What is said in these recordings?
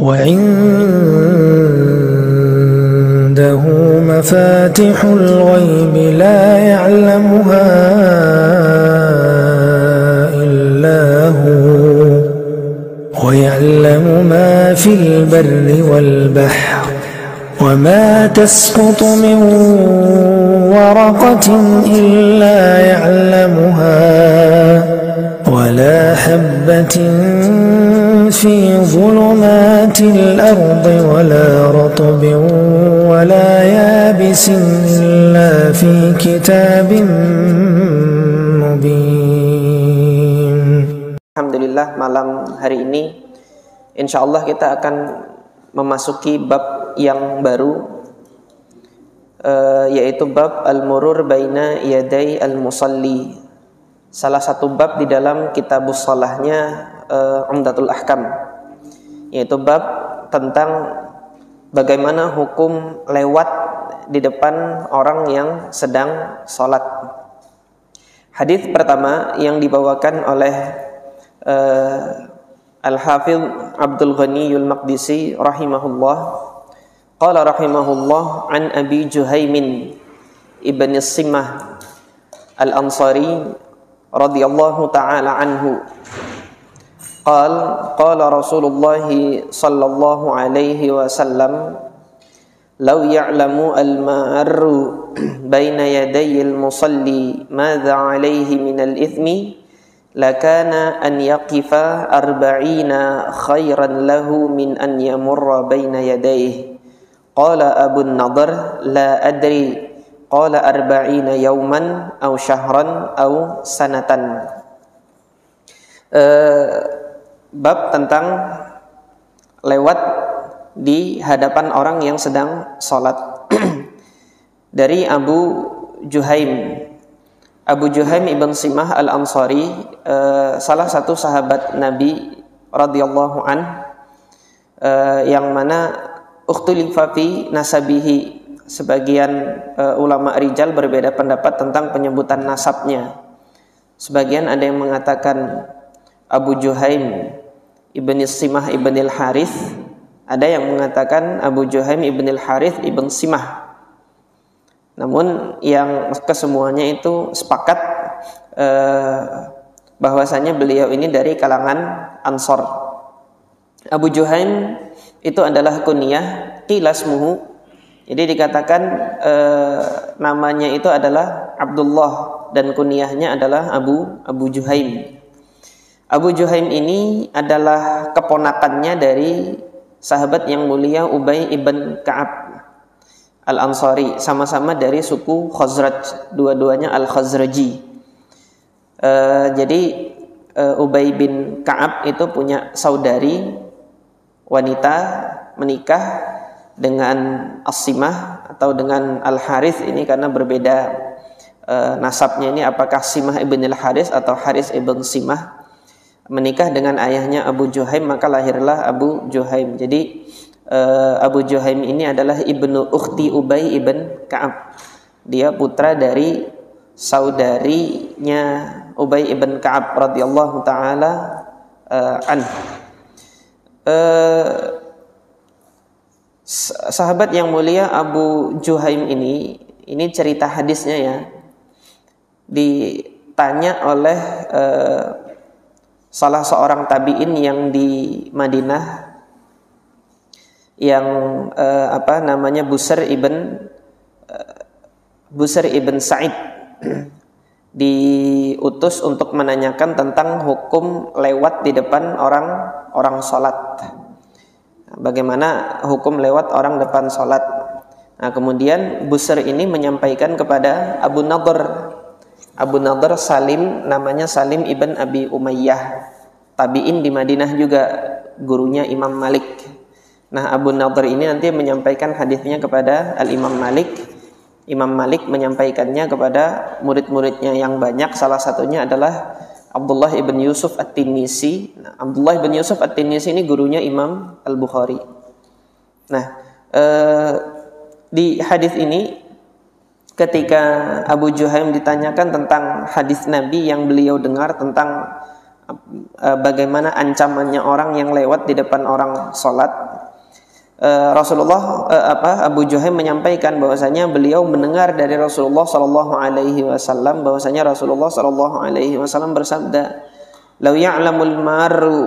وعنده مفاتح الغيب لا يعلمها إلا هو ويعلم ما في البر والبحر وما تسقط من ورقة إلا يعلمها ولا حبة في ظلمات الأرض ولا رطب ولا يابس إلا في كتاب مبين. Alhamdulillah, malam hari ini insyaallah kita akan memasuki bab yang baru, yaitu bab al-murur baina yaday al-musalli, salah satu bab di dalam kitabus shalahnya Umdatul Ahkam, yaitu bab tentang bagaimana hukum lewat di depan orang yang sedang sholat. Hadis pertama yang dibawakan oleh Al-Hafidh Abdul Ghaniyul Maqdisi rahimahullah, qala rahimahullah an Abi Juhaimin ibn Simah Al-Ansari radhiyallahu ta'ala anhu qala Rasulullah sallallahu alaihi wasallam law ya'lamu al-ma'arru baina yaday al-musalli madza alayhi min al-ithmi lakana an yaqifa arba'ina khairan lahu min an yamurra baina yadayhi. Qala Abu Nadhr la adri, qala arba'ina yawman aw syahran aw sanatan. Bab tentang lewat di hadapan orang yang sedang sholat. Dari Abu Juhaim ibn Simah Al-Ansari, salah satu sahabat Nabi radhiyallahu an, yang mana ukhtulifa fi nasabihi, sebagian ulama rijal berbeda pendapat tentang penyebutan nasabnya. Sebagian ada yang mengatakan Abu Juhaim ibn Simah ibn al-Harith, ada yang mengatakan Abu Juhaim ibn al-Harith ibn Simah. Namun yang kesemuanya itu sepakat bahwasanya beliau ini dari kalangan Ansor. Abu Juhaim itu adalah kunyah, qila ismuhu, jadi dikatakan namanya itu adalah Abdullah dan kunyahnya adalah Abu Juhaim. Abu Juhaim ini adalah keponakannya dari sahabat yang mulia Ubay ibn Ka'ab Al-Ansari, sama-sama dari suku Khazraj, dua-duanya Al-Khazraji. Jadi Ubay bin Ka'ab itu punya saudari wanita, menikah dengan As-Simah atau dengan Al-Harith ini karena berbeda nasabnya ini, apakah Simah ibn Al-Harith atau Harith ibn Simah, menikah dengan ayahnya Abu Juhaim, maka lahirlah Abu Juhaim. Jadi Abu Juhaim ini adalah ibnu ukhti Ubay ibn Ka'ab. Dia putra dari saudarinya Ubay ibn Ka'ab radhiyallahu taala anhu. Sahabat yang mulia Abu Juhaim ini cerita hadisnya ya, ditanya oleh salah seorang tabi'in yang di Madinah, yang namanya Busr ibn Sa'id, diutus untuk menanyakan tentang hukum lewat di depan orang sholat. Bagaimana hukum lewat orang depan sholat? Nah, kemudian Busr ini menyampaikan kepada Abu Nadhr. Abu Nadhr Salim, namanya Salim ibn Abi Umayyah, tabi'in di Madinah juga, gurunya Imam Malik. Nah, Abu Nadhr ini nanti menyampaikan hadisnya kepada Al-Imam Malik. Imam Malik menyampaikannya kepada murid-muridnya yang banyak, salah satunya adalah Abdullah ibn Yusuf At-Tinnisi. Nah, Abdullah ibn Yusuf At-Tinnisi ini gurunya Imam Al-Bukhari. Nah, di hadis ini ketika Abu Juhaim ditanyakan tentang hadis Nabi yang beliau dengar tentang bagaimana ancamannya orang yang lewat di depan orang sholat. Abu Juhaim menyampaikan bahwasanya beliau mendengar dari Rasulullah Shallallahu Alaihi Wasallam bahwasanya Rasulullah Shallallahu Alaihi Wasallam bersabda, "Lau ya'lamul maru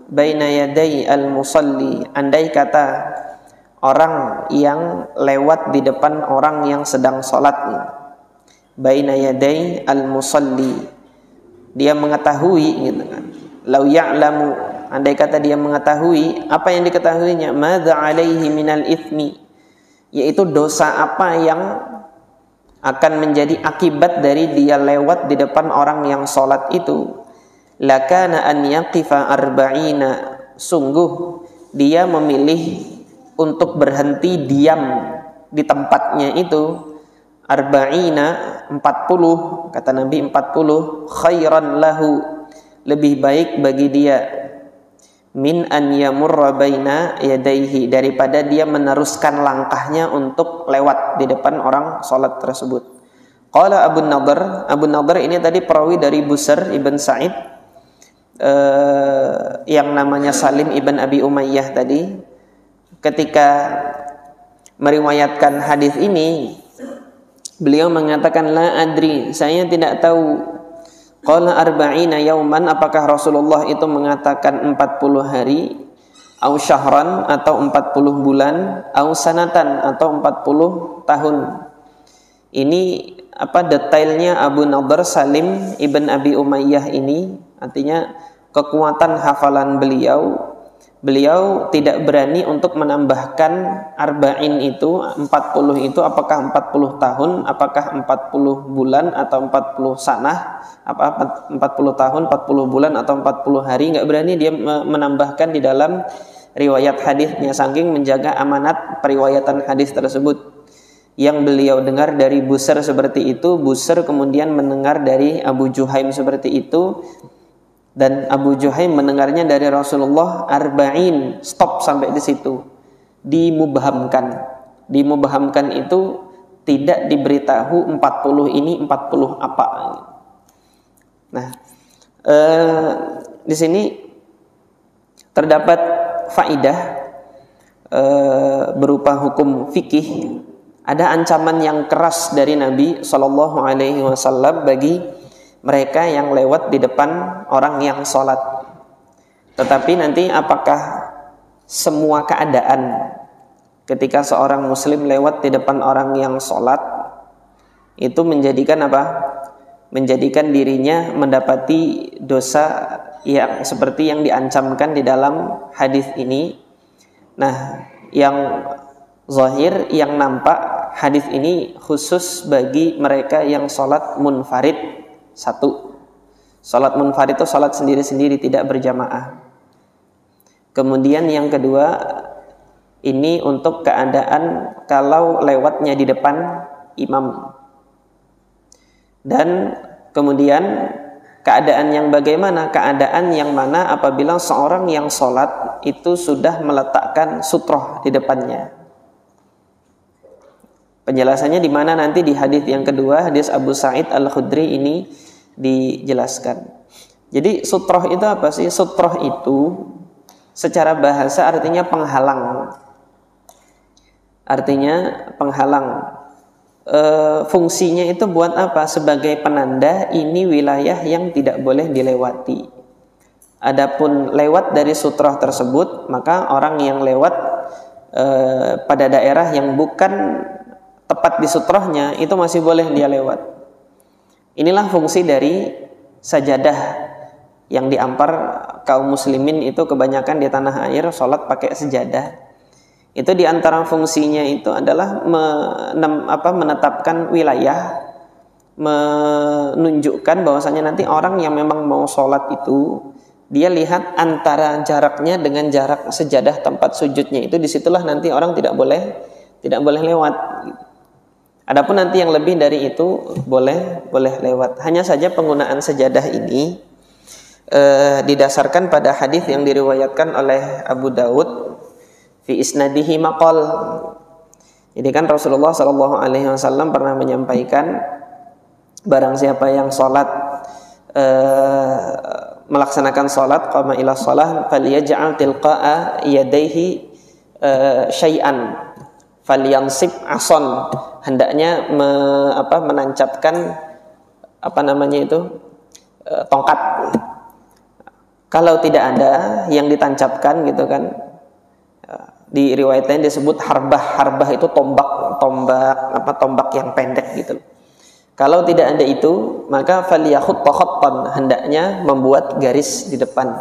baina yaday al-musalli," andai kata orang yang lewat di depan orang yang sedang sholat, baina yaday al-musalli, dia mengetahui gitu kan. Lau ya'lamu, andai kata dia mengetahui, apa yang diketahuinya? Madza alaihi minal itsmi, yaitu dosa apa yang akan menjadi akibat dari dia lewat di depan orang yang sholat itu. Lakana an yaqifa arba'ina, sungguh dia memilih untuk berhenti diam di tempatnya itu. Arba'ina, 40, kata Nabi 40, khairan lahu, lebih baik bagi dia, min an yamurra baina yadayhi, daripada dia meneruskan langkahnya untuk lewat di depan orang sholat tersebut. Qala Abu Nadhr ini tadi perawi dari Busr ibn Sa'id, yang namanya Salim ibn Abi Umayyah tadi, ketika meriwayatkan hadis ini, beliau mengatakan, la adri, saya tidak tahu. Qala arba'ina yauman, apakah Rasulullah itu mengatakan 40 hari, au syahran, atau 40 bulan, au sanatan, atau 40 tahun. Ini detailnya Abu Nadhr Salim ibn Abi Umayyah ini, artinya kekuatan hafalan beliau. Beliau tidak berani untuk menambahkan arba'in itu, 40 itu apakah 40 tahun, apakah 40 bulan atau 40 sanah, 40 tahun, 40 bulan atau 40 hari, enggak berani dia menambahkan di dalam riwayat hadisnya, saking menjaga amanat periwayatan hadis tersebut. Yang beliau dengar dari Busr seperti itu, Busr kemudian mendengar dari Abu Juhaim seperti itu, dan Abu Juhaim mendengarnya dari Rasulullah arba'in, stop sampai di situ. Dimubhamkan itu tidak diberitahu 40 ini 40 apa. Nah, di sini terdapat faidah berupa hukum fikih. Ada ancaman yang keras dari Nabi Shallallahu Alaihi Wasallam bagi mereka yang lewat di depan orang yang sholat. Tetapi nanti apakah semua keadaan ketika seorang muslim lewat di depan orang yang sholat itu menjadikan apa? Menjadikan dirinya mendapati dosa yang seperti yang diancamkan di dalam hadis ini. Nah, yang zahir, yang nampak, hadis ini khusus bagi mereka yang sholat munfarid. Satu, sholat munfarid itu sholat sendiri-sendiri, tidak berjamaah. Kemudian yang kedua, ini untuk keadaan kalau lewatnya di depan imam. Dan kemudian keadaan yang bagaimana? Keadaan yang mana apabila seorang yang sholat itu sudah meletakkan sutroh di depannya. Penjelasannya di mana nanti di hadis yang kedua, hadis Abu Sa'id Al-Khudri ini dijelaskan. Jadi sutroh itu apa sih? Sutroh itu secara bahasa artinya penghalang. Artinya penghalang. Fungsinya itu buat apa? Sebagai penanda ini wilayah yang tidak boleh dilewati. Adapun lewat dari sutroh tersebut, maka orang yang lewat pada daerah yang bukan tepat di sutrohnya itu masih boleh dia lewat. Inilah fungsi dari sajadah yang diampar kaum muslimin itu kebanyakan di tanah air sholat pakai sejadah. Itu diantara fungsinya itu adalah menetapkan wilayah, menunjukkan bahwasanya nanti orang yang memang mau sholat itu dia lihat antara jaraknya dengan jarak sejadah tempat sujudnya itu, disitulah nanti orang tidak boleh lewat. Adapun nanti yang lebih dari itu boleh lewat. Hanya saja penggunaan sejadah ini didasarkan pada hadis yang diriwayatkan oleh Abu Daud fi isnadihi maqal. Jadi kan Rasulullah Shallallahu Alaihi Wasallam pernah menyampaikan, barang siapa yang sholat melaksanakan salat, qama ila shalah falyaj'al tilqa'a yadayhi syai'an falyansib ason, hendaknya menancapkan tongkat. Kalau tidak ada yang ditancapkan gitu kan, di riwayat lain disebut harbah. Harbah itu tombak yang pendek gitu. Kalau tidak ada itu, maka falyakhutta khattan, hendaknya membuat garis di depan.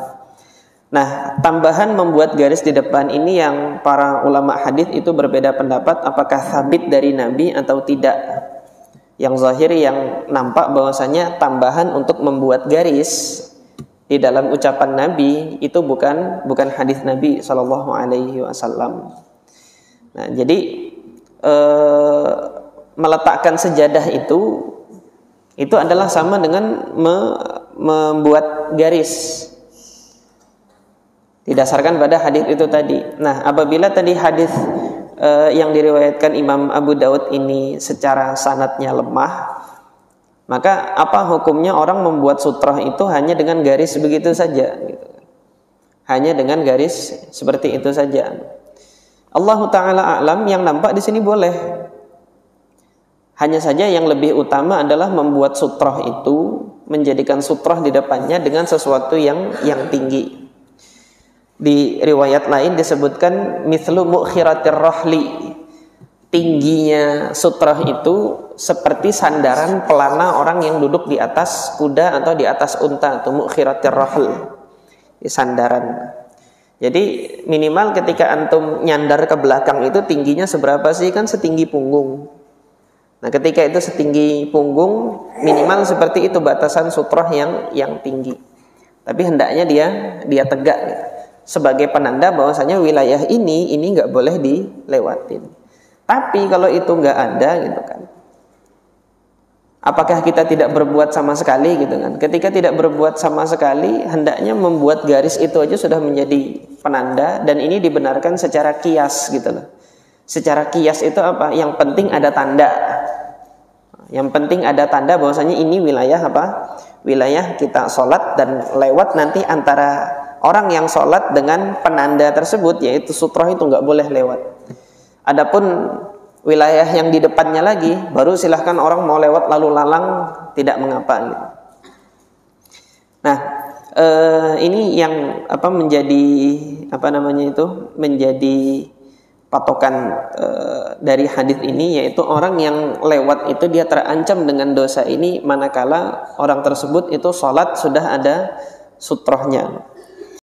Nah, tambahan membuat garis di depan ini yang para ulama hadis itu berbeda pendapat apakah sabit dari Nabi atau tidak. Yang zahir yang nampak bahwasanya tambahan untuk membuat garis di dalam ucapan Nabi itu bukan hadis Nabi Shallallahu Alaihi Wasallam. Nah, jadi meletakkan sejadah itu adalah sama dengan membuat garis didasarkan pada hadis itu tadi. Nah, apabila tadi hadis yang diriwayatkan Imam Abu Daud ini secara sanadnya lemah, maka apa hukumnya orang membuat sutrah itu hanya dengan garis begitu saja gitu. Hanya dengan garis seperti itu saja. Allah Ta'ala a'lam, yang nampak di sini boleh. Hanya saja yang lebih utama adalah membuat sutrah itu, menjadikan sutrah di depannya dengan sesuatu yang tinggi. Di riwayat lain disebutkan mithlu mu'khiratir rahli, tingginya sutrah itu seperti sandaran pelana orang yang duduk di atas kuda atau di atas unta, atau mu'khiratir rahl, sandaran. Jadi minimal ketika antum nyandar ke belakang itu tingginya seberapa sih? Kan setinggi punggung. Nah, ketika itu setinggi punggung, minimal seperti itu batasan sutrah yang tinggi. Tapi hendaknya dia tegak gitu, sebagai penanda bahwasanya wilayah ini nggak boleh dilewatin. Tapi kalau itu nggak ada gitu kan, apakah kita tidak berbuat sama sekali gitu kan? Ketika tidak berbuat sama sekali, hendaknya membuat garis itu aja sudah menjadi penanda, dan ini dibenarkan secara qiyas gitu loh. Secara qiyas itu apa? Yang penting ada tanda. Yang penting ada tanda bahwasanya ini wilayah apa? Wilayah kita sholat, dan lewat nanti antara orang yang sholat dengan penanda tersebut, yaitu sutrah itu nggak boleh lewat. Adapun wilayah yang di depannya lagi, baru silahkan orang mau lewat lalu lalang, tidak mengapa gitu. Nah, ini yang menjadi patokan dari hadis ini, yaitu orang yang lewat itu dia terancam dengan dosa ini manakala orang tersebut itu sholat sudah ada sutrohnya.